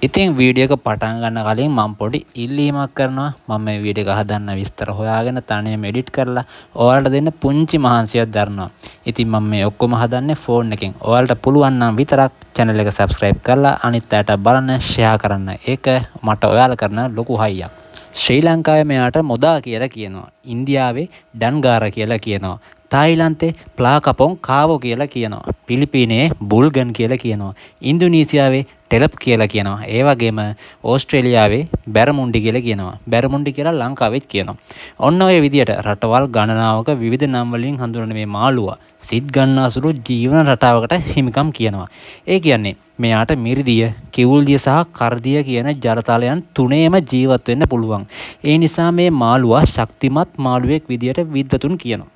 ඉතින් වීඩියෝ එක පටන් ගන්න කලින් මම පොඩි ඉල්ලීමක් කරනවා. මම මේ වීඩියෝ එක හදන්න විස්තර හොයාගෙන තනියම එඩිට් කරලා ඔයාලට දෙන්න පුංචි මහන්සියක් දරනවා. ඉතින් මම මේ ඔක්කොම හදන්නේ ෆෝන් එකෙන්. ඔයාලට පුළුවන් නම් විතරක් channel එක subscribe කරලා අනිත් අයට බලන්න share කරන්න. ඒක මට ඔයාලා කරන ලොකු හයියක්. ශ්‍රී ලංකාවේ මෙයාට මොදා කියලා කියනවා. ඉන්දියාවේ ඩන්ගාර කියලා කියනවා. තායිලන්තේ ප්ලාකපොන් කාවෝ කියලා කියනවා. පිලිපීනයේ බුල්ගන් කියලා කියනවා. ඉන්දුනීසියාවේ ටෙලප් කියලා කියනවා. ඒ වගේම ඕස්ට්‍රේලියාවේ බැරමුණ්ඩි කියලා කියනවා. බැරමුණ්ඩි කියලා ලංකාවෙත් කියනවා. ඔන්න ඔය විදියට රටවල් ගණනාවක විවිධ නම් වලින් හඳුන්වන මේ මාළුවා සිත් ගන්නාසුළු ජීවන රටාවකට හිමිකම් කියනවා. ඒ කියන්නේ මෙයාට මිරිදිය, කිවුල්දිය සහ කරදිය කියන ජලතලයන් තුනේම ජීවත් වෙන්න පුළුවන්. ඒ නිසා මේ මාළුවා ශක්තිමත් මාළුවෙක් විදියට විද්වතුන් කියනවා.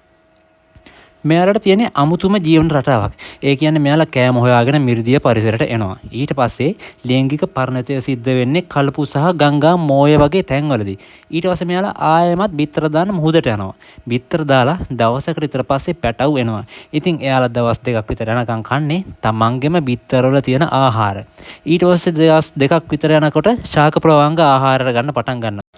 මෙයාලට තියෙන අමුතුම ජීවන රටාවක්. ඒ කියන්නේ මෙයාලා කෑම හොයාගෙන මිරිදිය පරිසරයට එනවා. ඊට පස්සේ ලैंगिක පරිණතය සිද්ධ වෙන්නේ කලපු සහ ගංගා මෝය වගේ තැන්වලදී. ඊට පස්සේ මෙයාලා ආයෙමත් බිත්තර දාන්න මුහුදට යනවා. බිත්තර දාලා දවසකට විතර පස්සේ පැටව් එනවා. ඉතින් එයාලා දවස් දෙකක් විතර යනකම් කන්නේ තමන්ගෙම බිත්තරවල තියෙන ආහාර. ඊට පස්සේ දවස් දෙකක් විතර යනකොට ශාක ප්‍රවාංග ආහාරයට ගන්න පටන් ගන්නවා.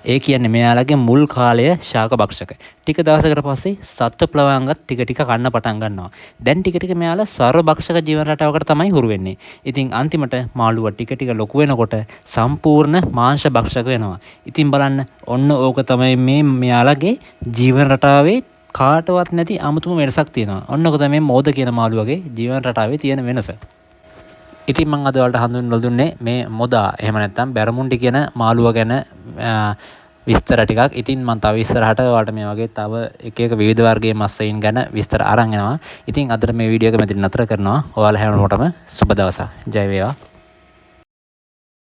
ඒ කියන්නේ මෙයාලගේ මුල් කාලය ශාක භක්ෂක. ටික දවසකට පස්සේ සත්ව ප්ලවංගත් ටික ටික කන්න පටන් ගන්නවා. දැන් ටික ටික මෙයාලා සර්ව භක්ෂක ජීවන රටාවකට තමයි හුරු වෙන්නේ. ඉතින් අන්තිමට මාළුවා ටික ටික ලොකු වෙනකොට සම්පූර්ණ මාංශ භක්ෂක වෙනවා. ඉතින් බලන්න ඔන්න ඕක තමයි මේ මෙයාලගේ ජීවන රටාවේ කාටවත් නැති අමුතුම වෙනසක් තියෙනවා. ඔන්න ඔක තමයි මෝද කියන මාළුවගේ ජීවන රටාවේ තියෙන වෙනස. ඉතින් මම අද ඔයාලට හඳුන්වලා දුන්නේ මේ මොදා එහෙම නැත්නම් බැරමුණ්ඩි කියන මාළුව ගැන විස්තර ටිකක්. ඉතින් මම තව ඉස්සරහට ඔයාලට මේ වගේ තව එක එක විවිධ වර්ගයේ මස්සයින් ගැන විස්තර අරන් එනවා. ඉතින් අදට මේ වීඩියෝ එක මෙතන නතර කරනවා. ඔයාලා හැමෝටම සුබ දවසක්. ජය වේවා.